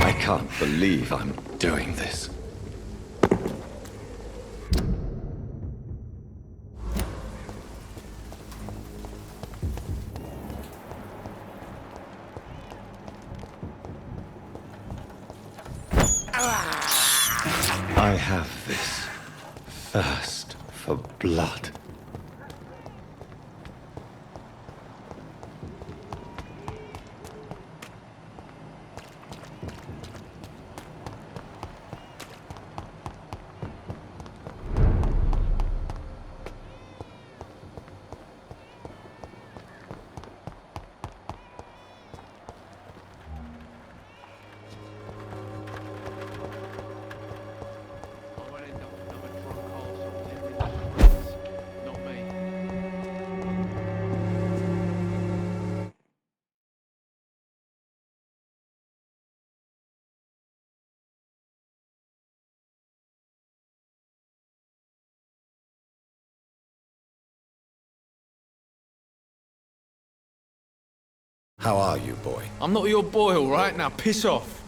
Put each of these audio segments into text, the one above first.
I can't believe I'm doing this. I have this thirst for blood. How are you, boy? I'm not your boy, all right? Now piss off.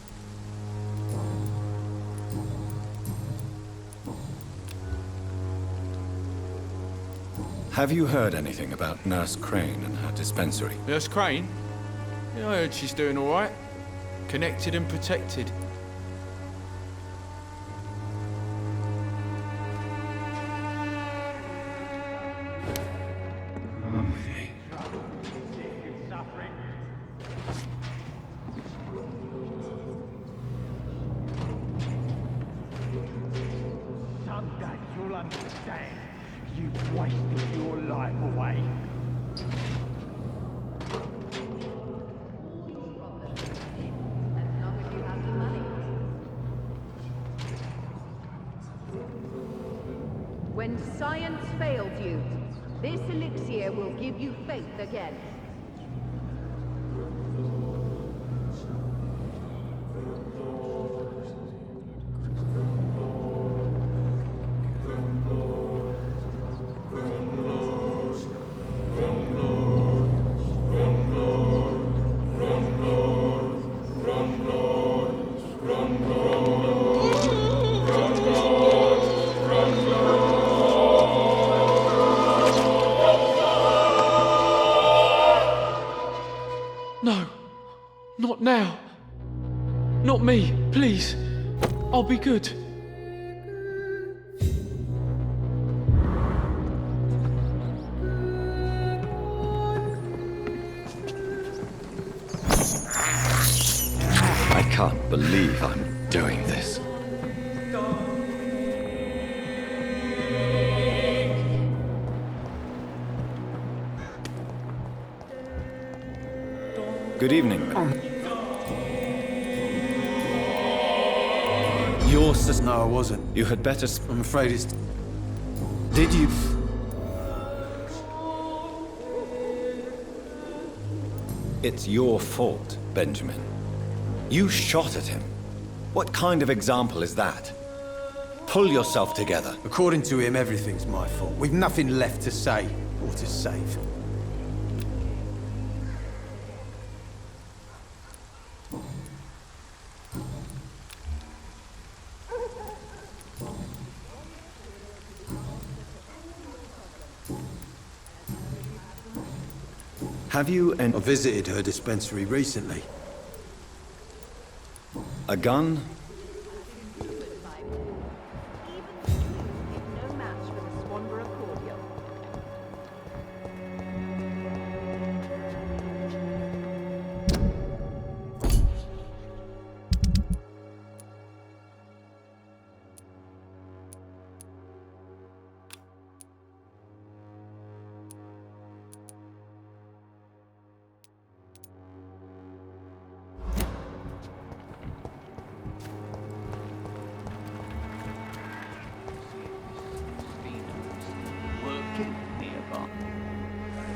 Have you heard anything about Nurse Crane and her dispensary? Nurse Crane? Yeah, I heard she's doing all right. Connected and protected. Someday you'll understand. You've wasted your life away. As long as you have the money. When science failed you, this elixir will give you faith again. No, not now. Not me, please. I'll be good. I can't believe I'm doing this. Good evening. Your sister? No, I wasn't. You had better... I'm afraid it's... Did you... It's your fault, Benjamin. You shot at him. What kind of example is that? Pull yourself together. According to him, everything's my fault. We've nothing left to say or to save. Have you I visited her dispensary recently. a gun? No match for the Swanborough cordial.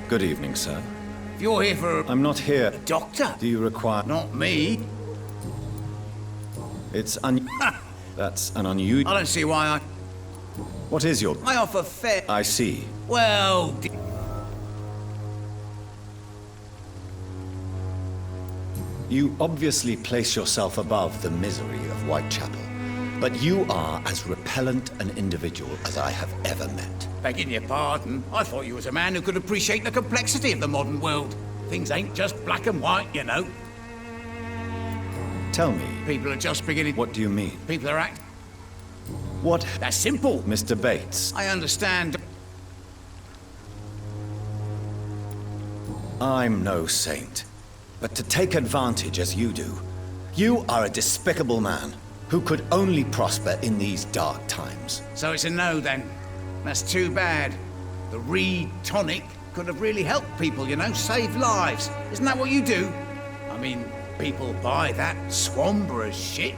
Good evening, sir. If you're here for a I'm not here. doctor, Do you require... not me. It's That's an unusual... I don't see why What is your... I offer fair. I see. Well, You obviously place yourself above the misery of Whitechapel, but you are as repellent an individual as I have ever met. begging your pardon, I thought you was a man who could appreciate the complexity of the modern world. Things ain't just black and white, you know. Tell me, People are just beginning. what do you mean? People are act. What... That's simple. Mr. Bates, I understand. I'm no saint, but to take advantage as you do, you are a despicable man who could only prosper in these dark times. So it's a no then. That's too bad. The Reed tonic could have really helped people, you know, save lives. Isn't that what you do? I mean, people buy that Swanborough shit.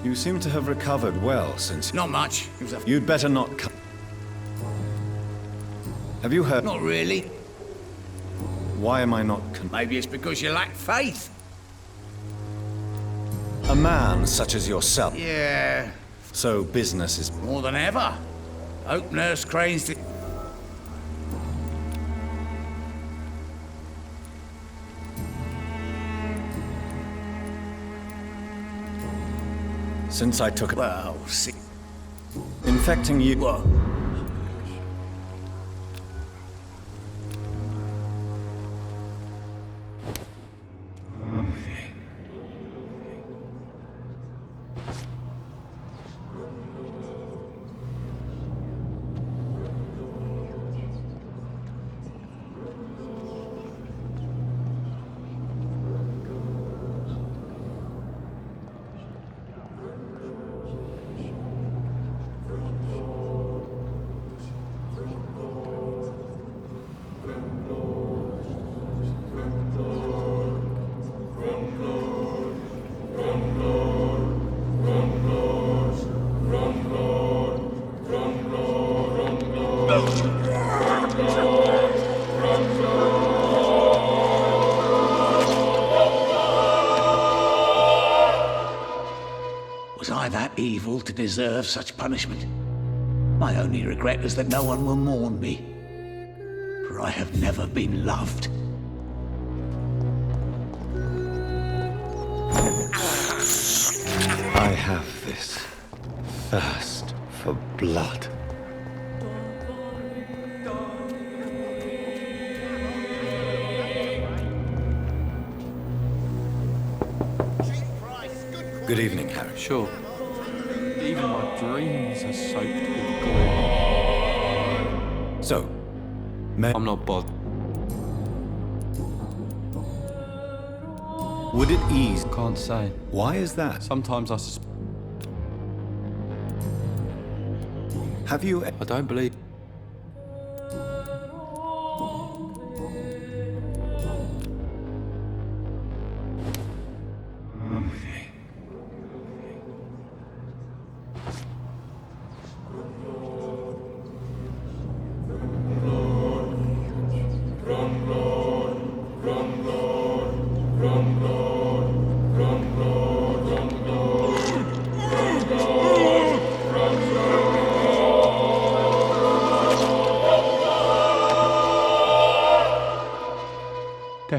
You seem to have recovered well since... Not much. It was a You'd better not come... Have you heard... Not really. Why am I not... Maybe it's because you lack faith. A man such as yourself. Yeah, So business is... more than ever. Hope Nurse Crane's... Since I took... Well, see... Infecting you... What? Was I that evil to deserve such punishment? My only regret is that no one will mourn me, for I have never been loved. I have this thirst for blood. Good evening, Harry. Sure. Even my dreams are soaked with glue. So, may... I'm not bothered. Would it ease... Can't say. Why is that? Sometimes Have you... I don't believe.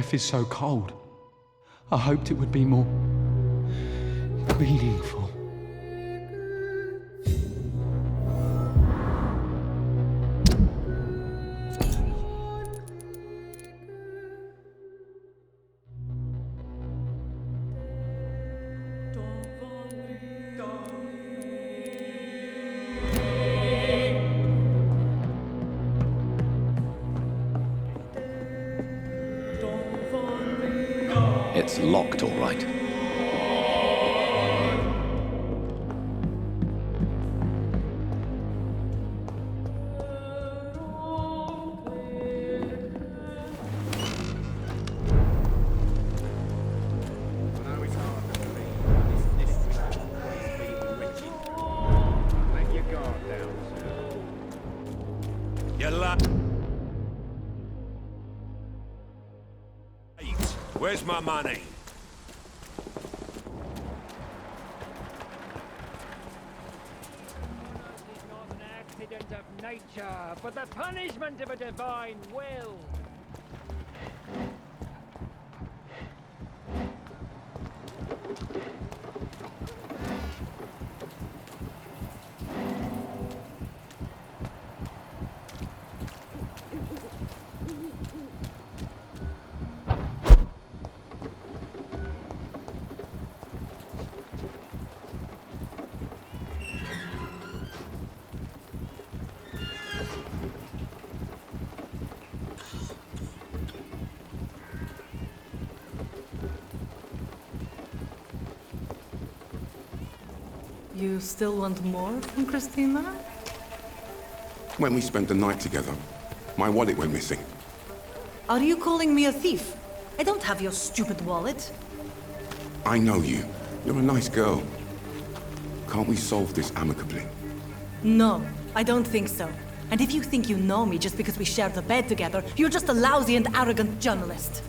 death is so cold. I hoped it would be more meaningful. It's locked, all right. Where's my money? Is not an accident of nature, but the punishment of a divine will. You still want more from Christina? When we spent the night together, my wallet went missing. Are you calling me a thief? I don't have your stupid wallet. I know you. You're a nice girl. Can't we solve this amicably? No, I don't think so. And if you think you know me just because we shared a bed together, you're just a lousy and arrogant journalist.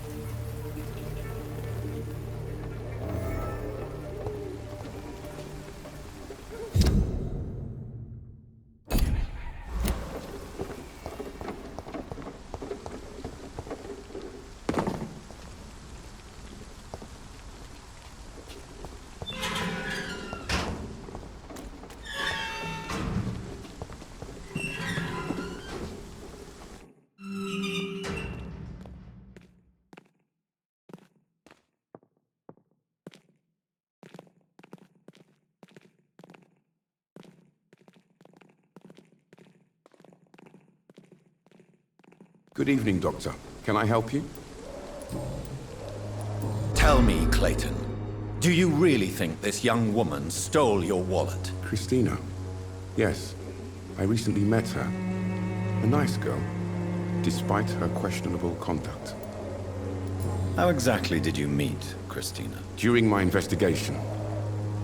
Good evening, Doctor. Can I help you? Tell me, Clayton, do you really think this young woman stole your wallet? Christina? Yes. I recently met her. A nice girl, despite her questionable conduct. How exactly did you meet Christina? During my investigation,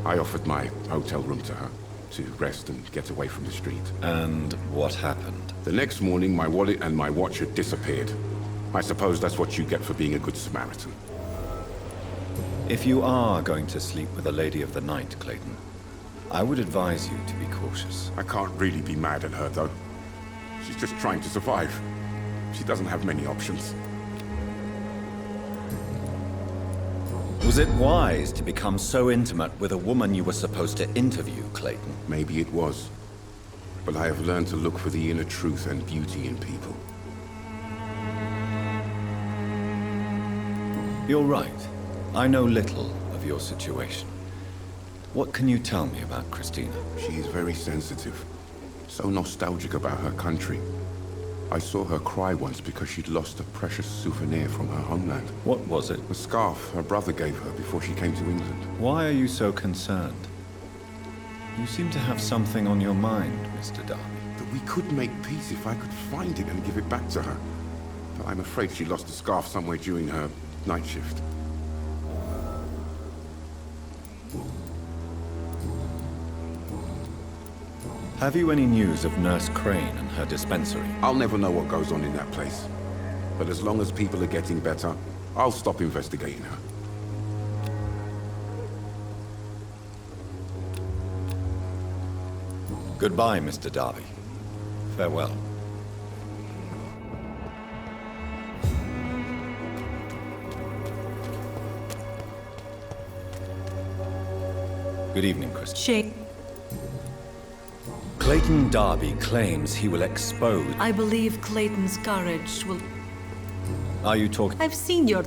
I offered my hotel room to her to rest and get away from the street. And what happened? The next morning, my wallet and my watch had disappeared. I suppose that's what you get for being a good Samaritan. If you are going to sleep with a lady of the night, Clayton, I would advise you to be cautious. I can't really be mad at her, though. She's just trying to survive. She doesn't have many options. Was it wise to become so intimate with a woman you were supposed to interview, Clayton? Maybe it was. But I have learned to look for the inner truth and beauty in people. You're right. I know little of your situation. What can you tell me about Christina? She is very sensitive. So nostalgic about her country. I saw her cry once because she'd lost a precious souvenir from her homeland. What was it? A scarf her brother gave her before she came to England. Why are you so concerned? You seem to have something on your mind, Mr. Darby. That we could make peace if I could find it and give it back to her. But I'm afraid she lost the scarf somewhere during her night shift. Have you any news of Nurse Crane and her dispensary? I'll never know what goes on in that place. But as long as people are getting better, I'll stop investigating her. Goodbye, Mr. Darby. Farewell. Good evening, Christian. Shane, Clayton Darby claims he will expose... I believe Clayton's courage will... Are you talking... I've seen your...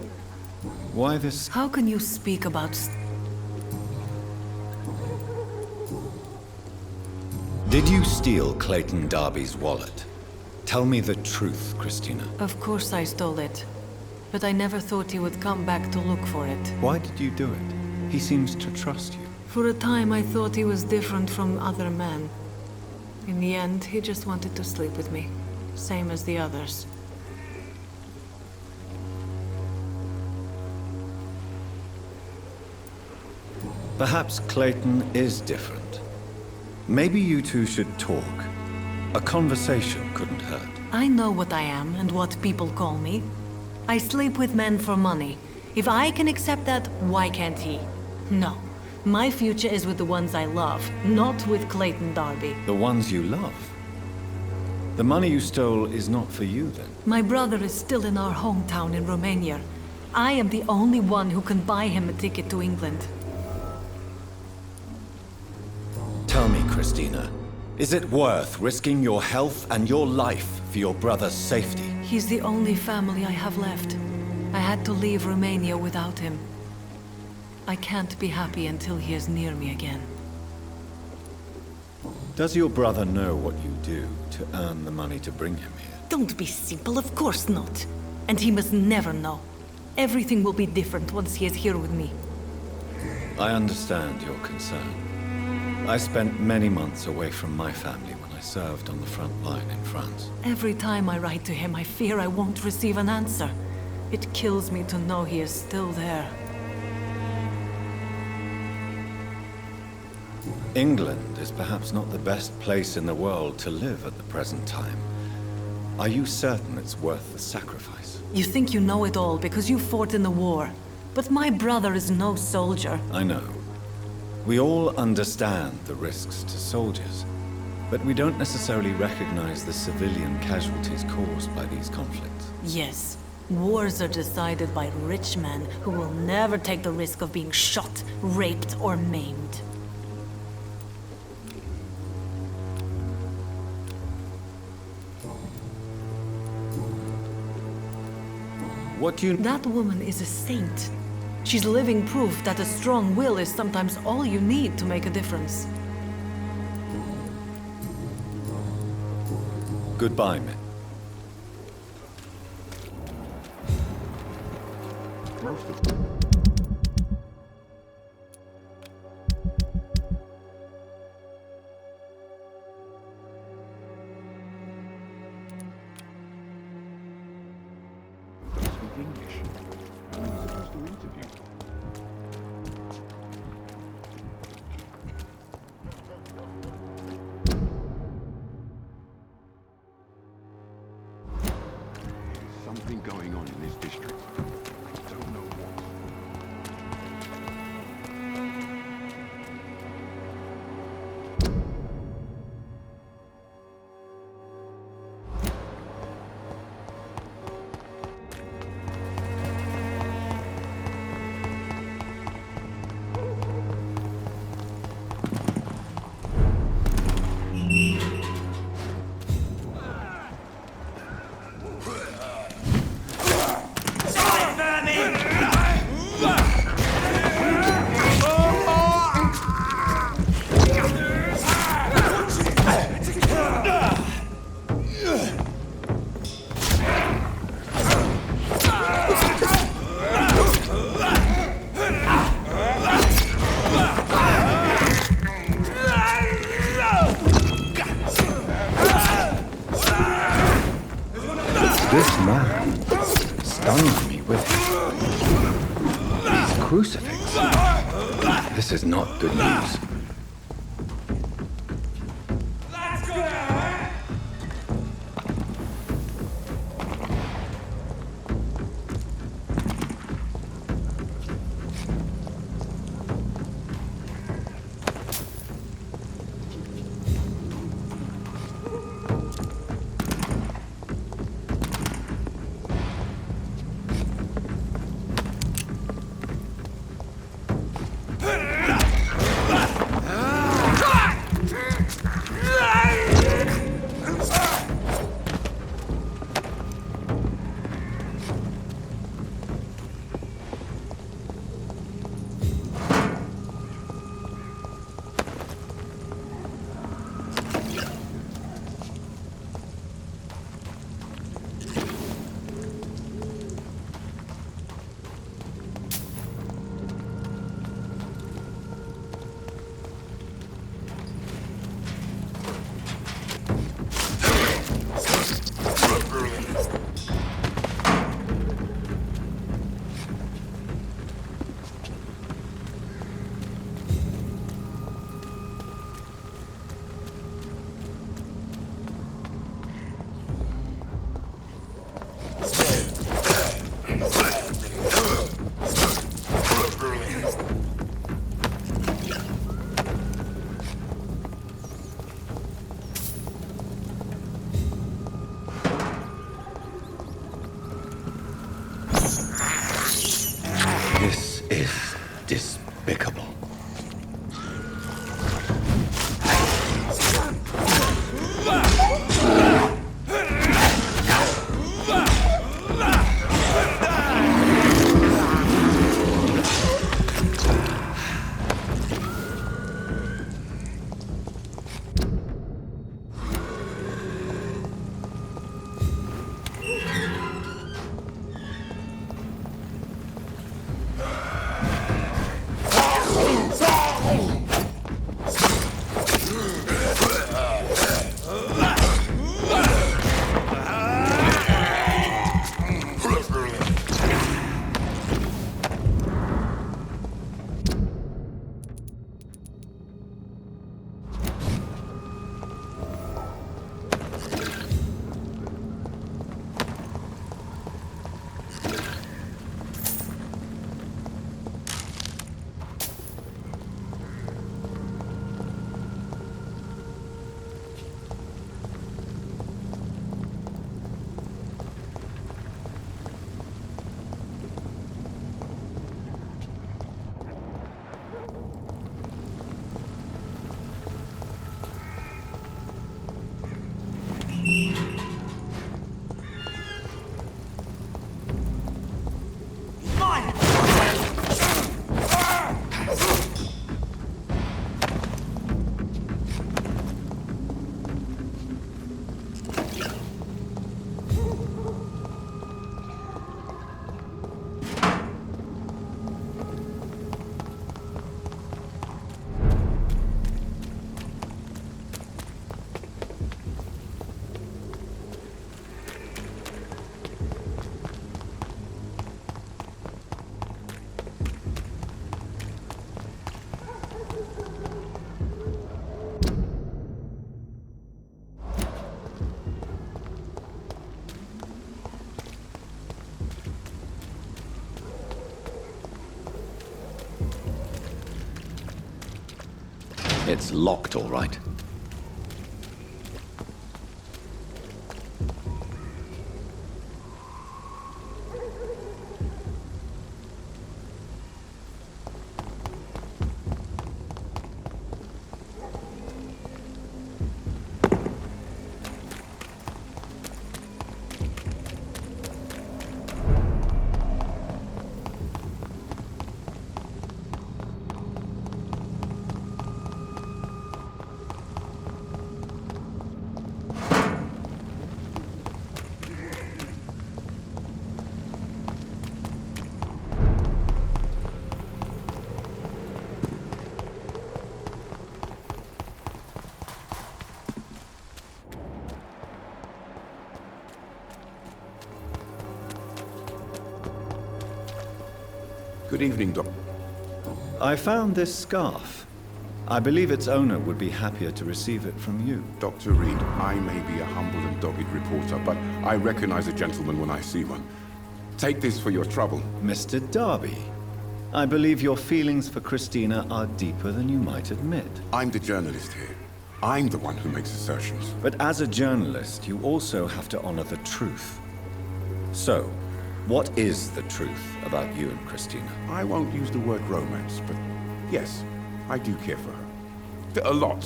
Why this... How can you speak about... Did you steal Clayton Darby's wallet? Tell me the truth, Christina. Of course I stole it. But I never thought he would come back to look for it. Why did you do it? He seems to trust you. For a time I thought he was different from other men. In the end, he just wanted to sleep with me. Same as the others. Perhaps Clayton is different. Maybe you two should talk. A conversation couldn't hurt. I know what I am and what people call me. I sleep with men for money. If I can accept that, why can't he? No. My future is with the ones I love, not with Clayton Darby. The ones you love? The money you stole is not for you, then? My brother is still in our hometown in Romania. I am the only one who can buy him a ticket to England. Tell me, Christina, is it worth risking your health and your life for your brother's safety? He's the only family I have left. I had to leave Romania without him. I can't be happy until he is near me again. Does your brother know what you do to earn the money to bring him here? Don't be simple, of course not. And he must never know. Everything will be different once he is here with me. I understand your concern. I spent many months away from my family when I served on the front line in France. Every time I write to him, I fear I won't receive an answer. It kills me to know he is still there. England is perhaps not the best place in the world to live at the present time. Are you certain it's worth the sacrifice? You think you know it all because you fought in the war. But my brother is no soldier. I know. We all understand the risks to soldiers, but we don't necessarily recognize the civilian casualties caused by these conflicts. Yes. Wars are decided by rich men who will never take the risk of being shot, raped, or maimed. What do you... That woman is a saint. She's living proof that a strong will is sometimes all you need to make a difference. Goodbye, men. Something going on in this district. I don't know what. This man stunned me with his crucifix. This is not good news. It's locked, all right. Good evening, Doc. I found this scarf. I believe its owner would be happier to receive it from you. Dr. Reed, I may be a humble and dogged reporter, but I recognize a gentleman when I see one. Take this for your trouble. Mr. Darby, I believe your feelings for Christina are deeper than you might admit. I'm the journalist here. I'm the one who makes assertions. But as a journalist, you also have to honor the truth. So, what is the truth about you and Christina? I won't use the word romance, but yes, I do care for her. A lot.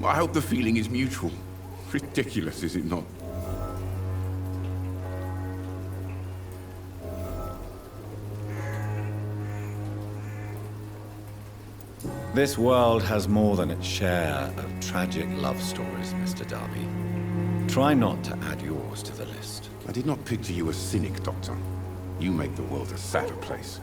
I hope the feeling is mutual. Ridiculous, is it not? This world has more than its share of tragic love stories, Mr. Darby. Try not to add yours to the list. I did not picture you as cynic, Doctor. You make the world a sadder place.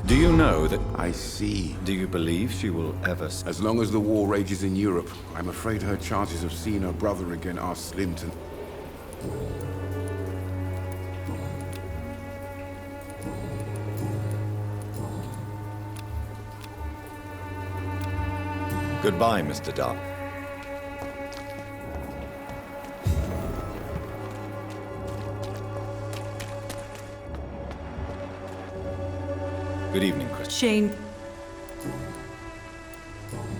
Do you know that... I see. Do you believe she will ever... As long as the war rages in Europe, I'm afraid her chances of seeing her brother again are slim to... Goodbye, Mr. Darby. Good evening, Chris. Shane,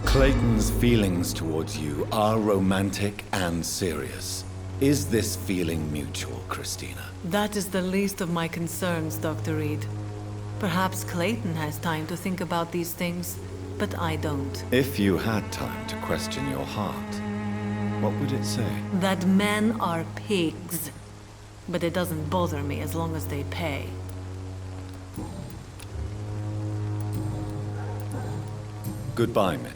Clayton's feelings towards you are romantic and serious. Is this feeling mutual, Christina? that is the least of my concerns, Dr. Reed. Perhaps Clayton has time to think about these things, but I don't. If you had time to question your heart, what would it say? That men are pigs. But it doesn't bother me as long as they pay. Goodbye, men.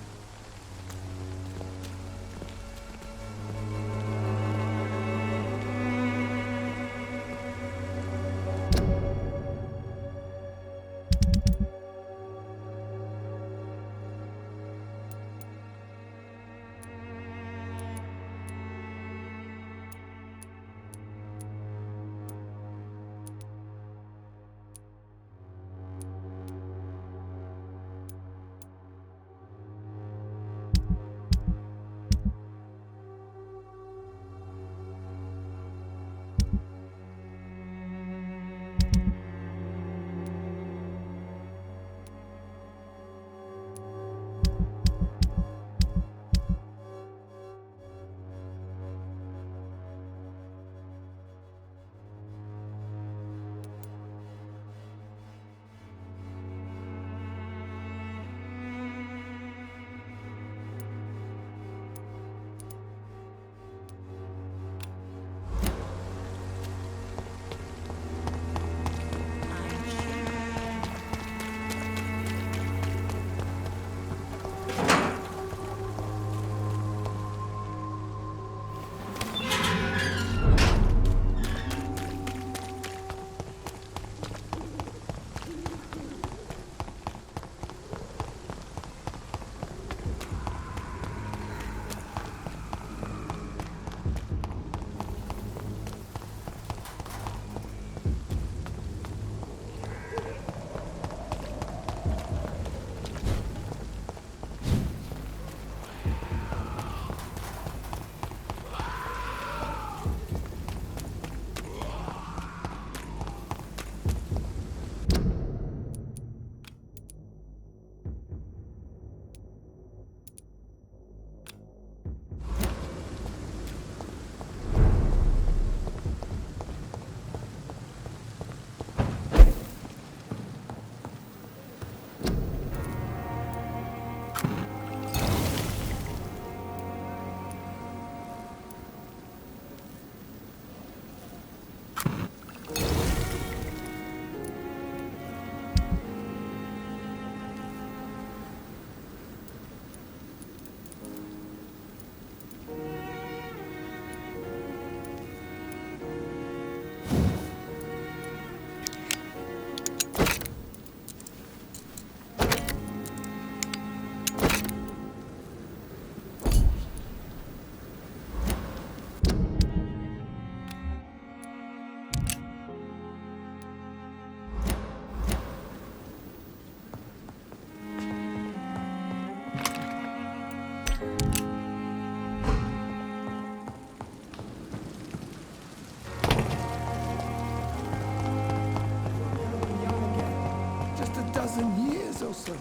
so soon.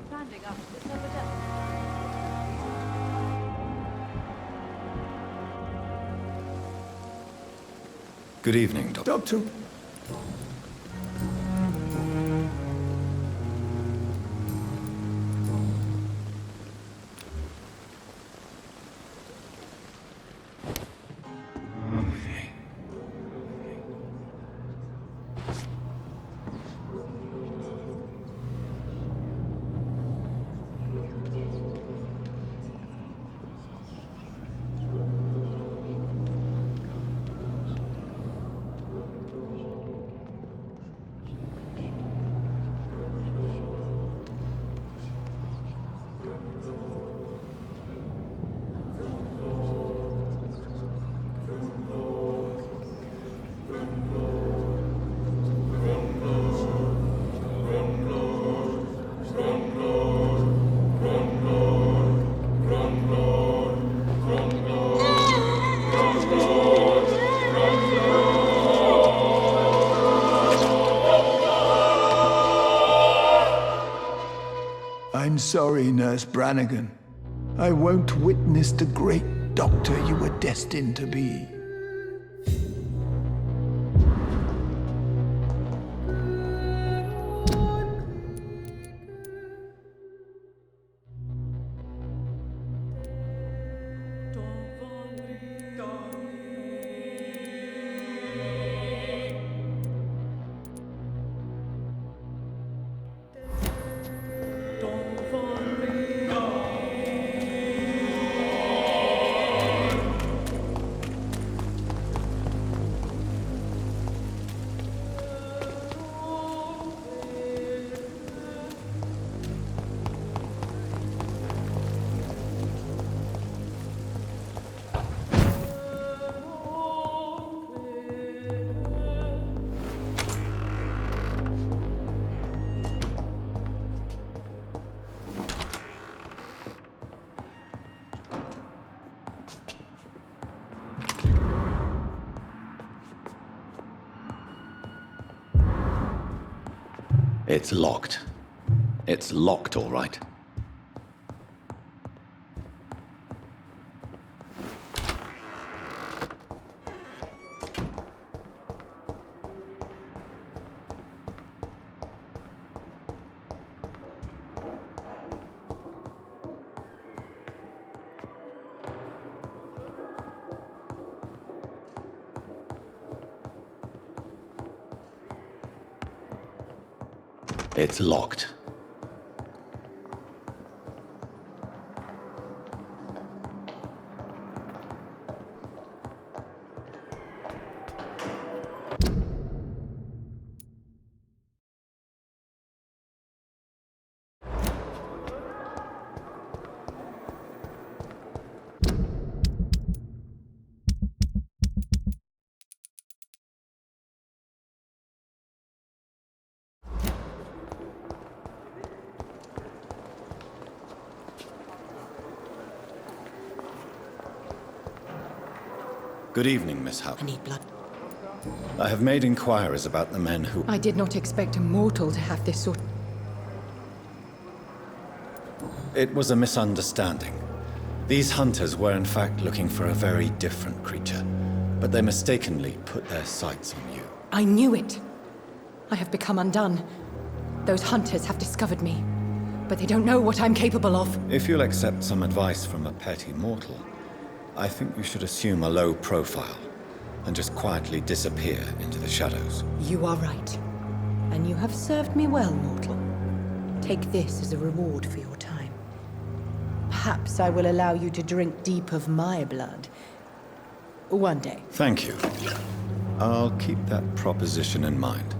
Standing up to this epidemic. Good evening, Doctor. Doctor. I'm sorry, Nurse Brannigan. I won't witness the great doctor you were destined to be. It's locked. It's locked, all right. It's locked. Good evening, Miss Howard. I need blood. I have made inquiries about the men who... I did not expect a mortal to have this sort. It was a misunderstanding. These hunters were in fact looking for a very different creature, but they mistakenly put their sights on you. I knew it. I have become undone. Those hunters have discovered me, but they don't know what I'm capable of. If you'll accept some advice from a petty mortal, I think you should assume a low profile and just quietly disappear into the shadows. You are right. And you have served me well, mortal. Take this as a reward for your time. Perhaps I will allow you to drink deep of my blood. One day. Thank you. I'll keep that proposition in mind.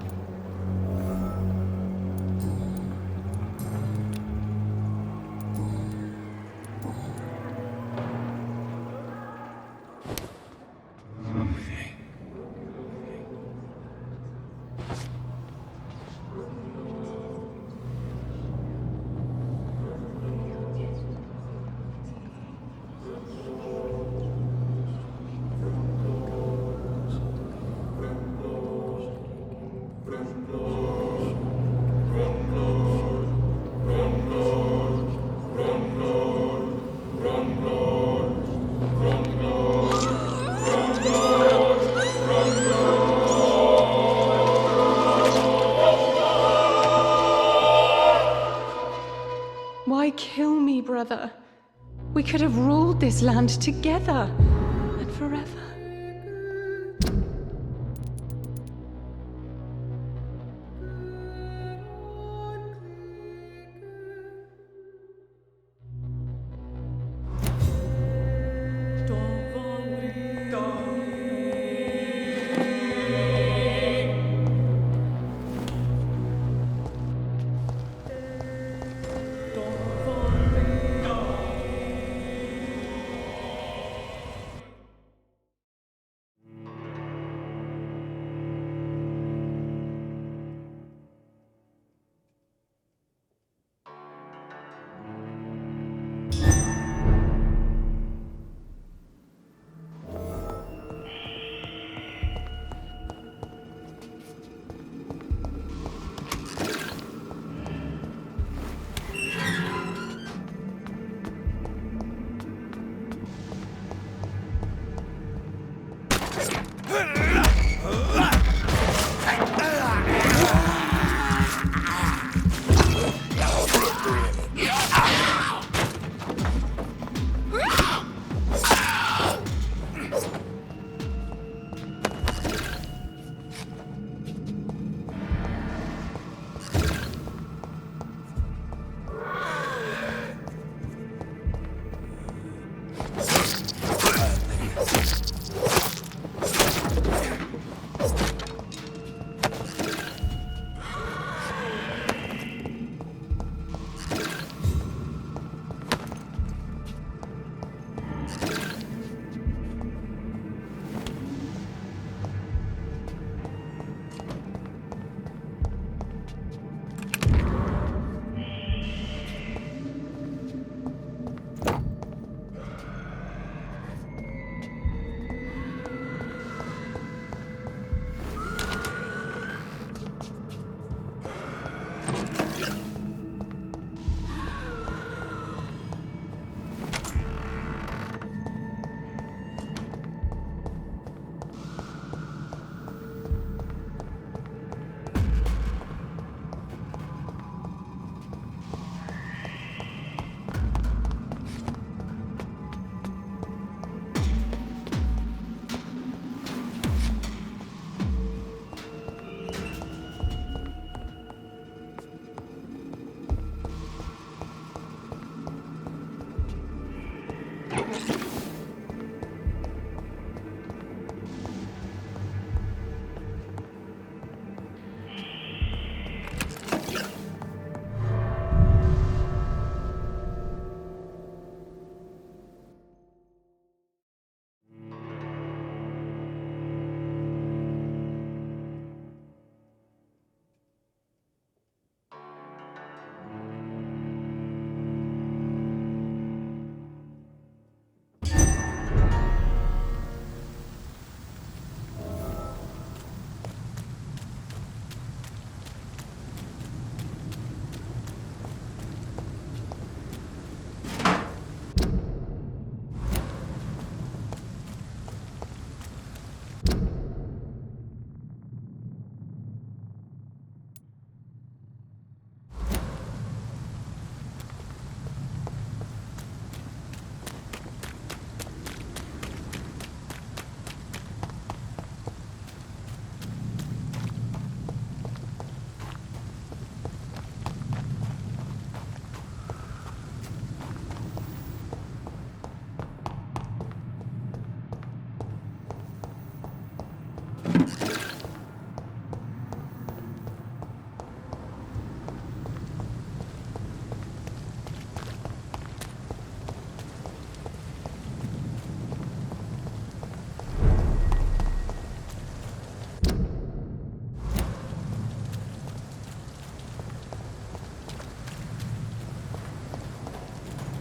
We could have ruled this land together and forever.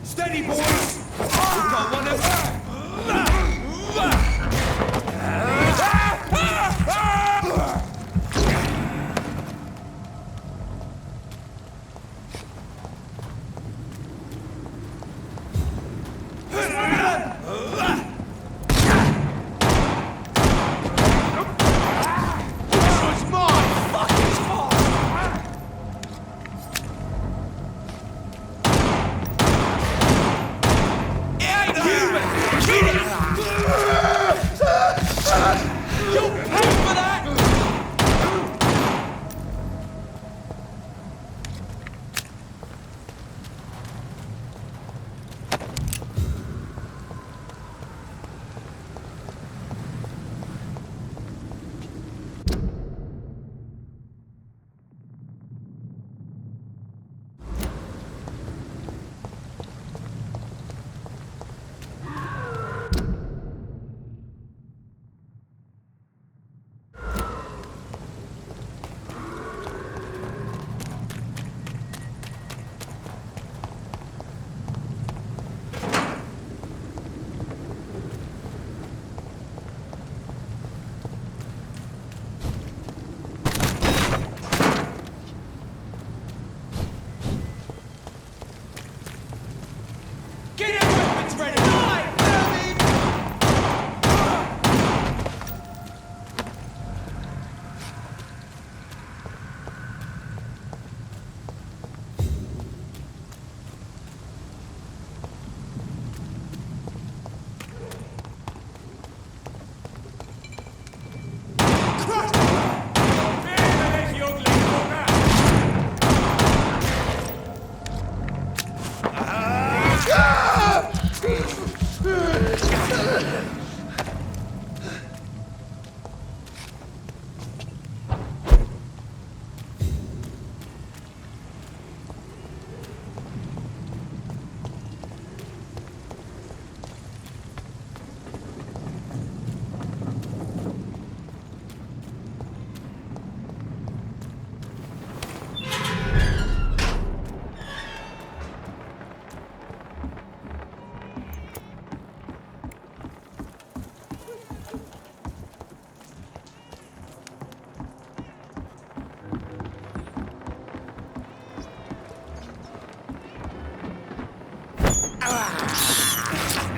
Steady, boys! We've got one of them!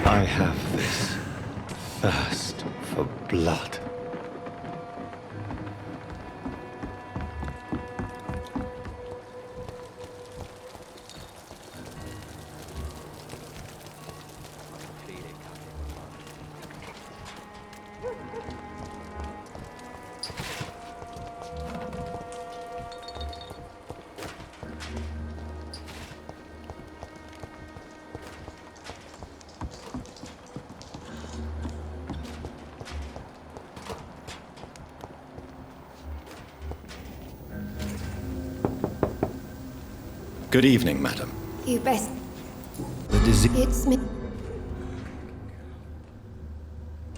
I have this thirst for blood. Good evening, madam. You best. The disease. It's me.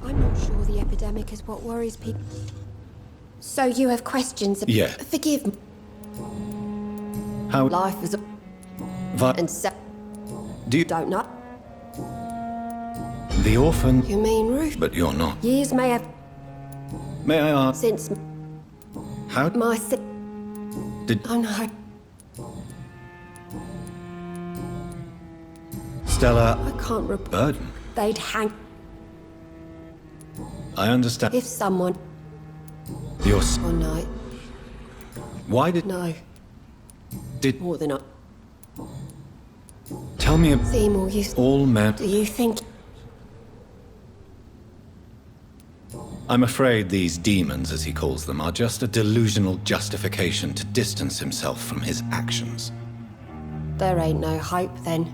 I'm not sure the epidemic is what worries people. So you have questions? Yeah. Forgive me. How Life is a. And so. do you Don't know. the orphan? You mean Ruth? But you're not. Years may have May I ask since how my si. did Oh no. Stella I can't report. burden? They'd hang I understand. if someone. Your Or no. why did No. did More than I. tell me Seymour, you. all men? Do you think. I'm afraid these demons, as he calls them, are just a delusional justification to distance himself from his actions. There ain't no hope then?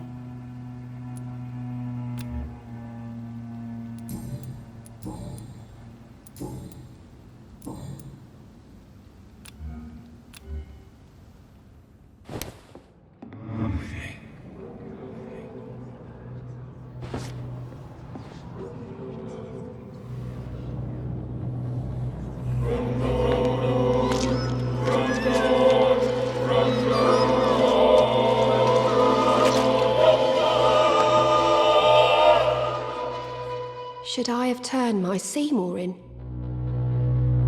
Should I have turned my Seymour in?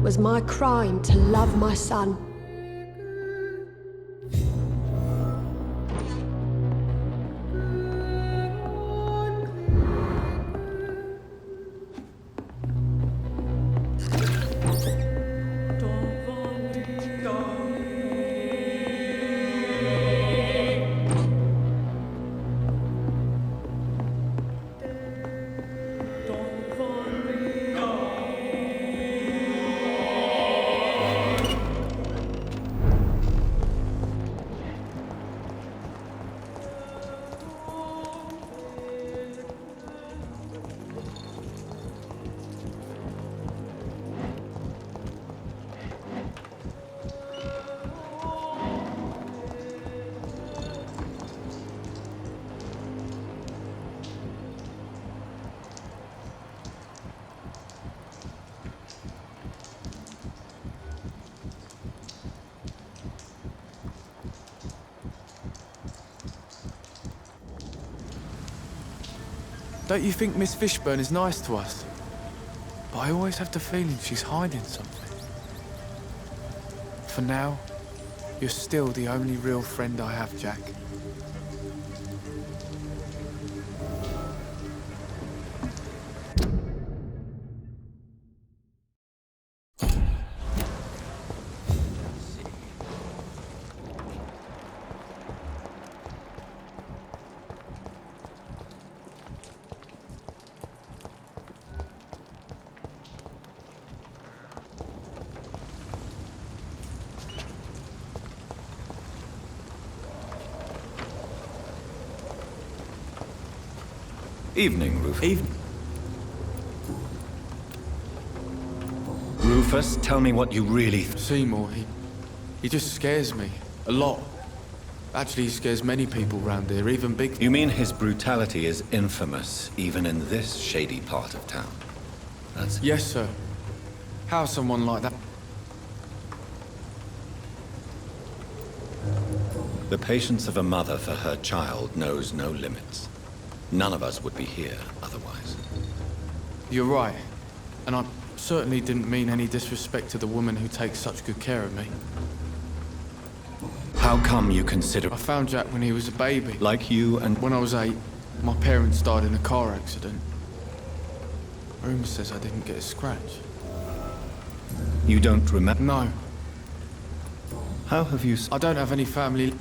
Was my crime to love my son? Don't you think Miss Fishburne is nice to us? But I always have the feeling she's hiding something. For now, you're still the only real friend I have, Jack. Evening, Rufus. Even... Rufus, tell me what you really... Seymour, he just scares me. A lot. Actually, he scares many people round here, even big... You mean his brutality is infamous, even in this shady part of town? That's... Yes, sir. How someone like that... The patience of a mother for her child knows no limits. None of us would be here otherwise. You're right. And I certainly didn't mean any disrespect to the woman who takes such good care of me. How come you consider... I found Jack when he was a baby. Like you and... When I was 8, my parents died in a car accident. Rumour says I didn't get a scratch. You don't remember? No. How have you... I don't have any family...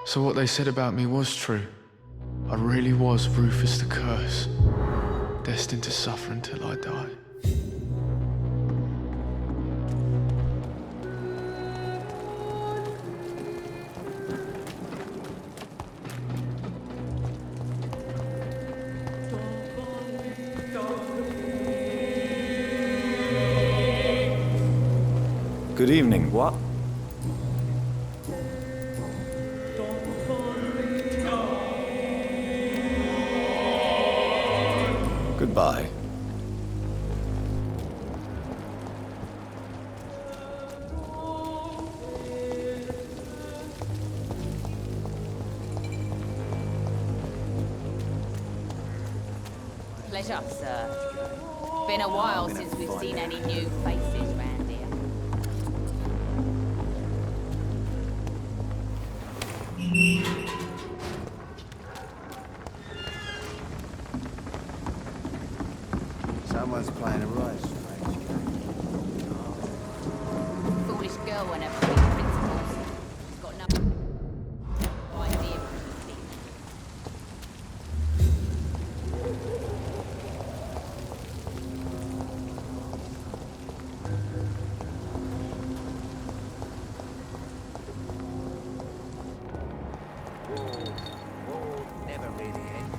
So what they said about me was true. I really was Rufus the Curse, destined to suffer until I die. Good evening. What? Goodbye. Pleasure, sir. Been a while since we've seen any new faces round here. Someone's playing a right strange game. Foolish girl and her big principles. She's got no idea of anything. Never really end.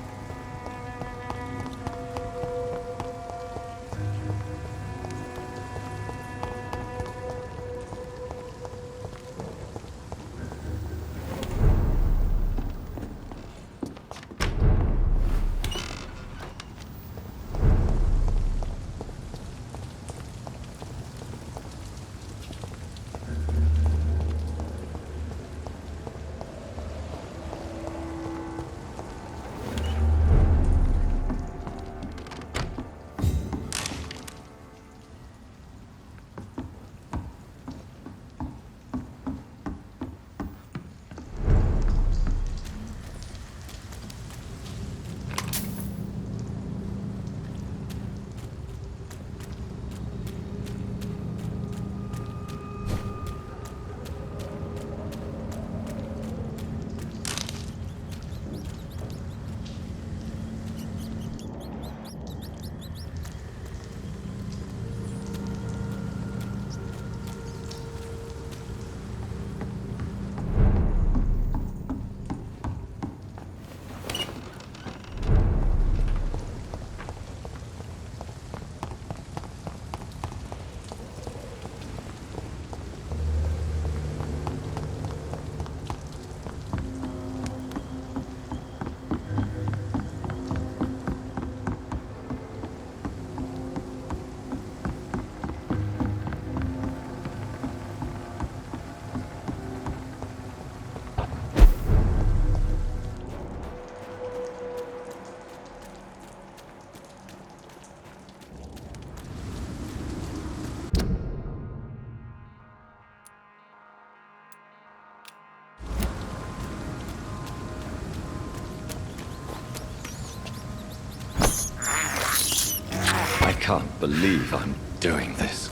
can't believe I'm doing this.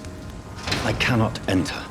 I cannot enter.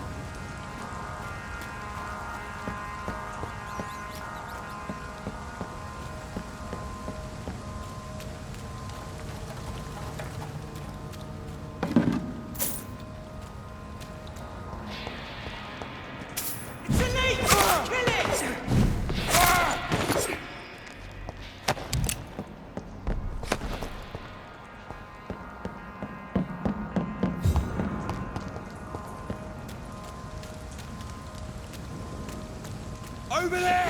Over there!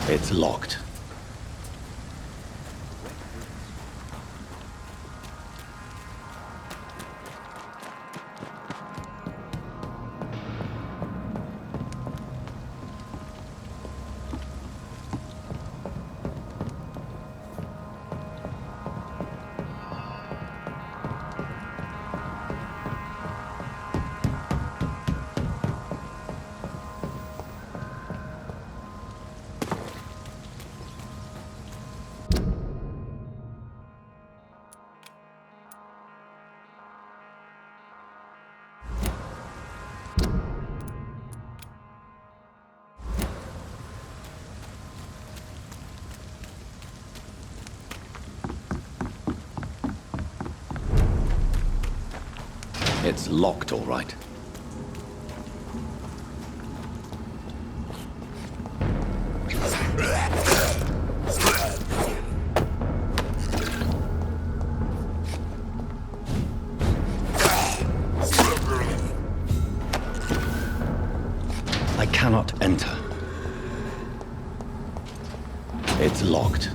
It's locked. It's locked, all right. I cannot enter. It's locked.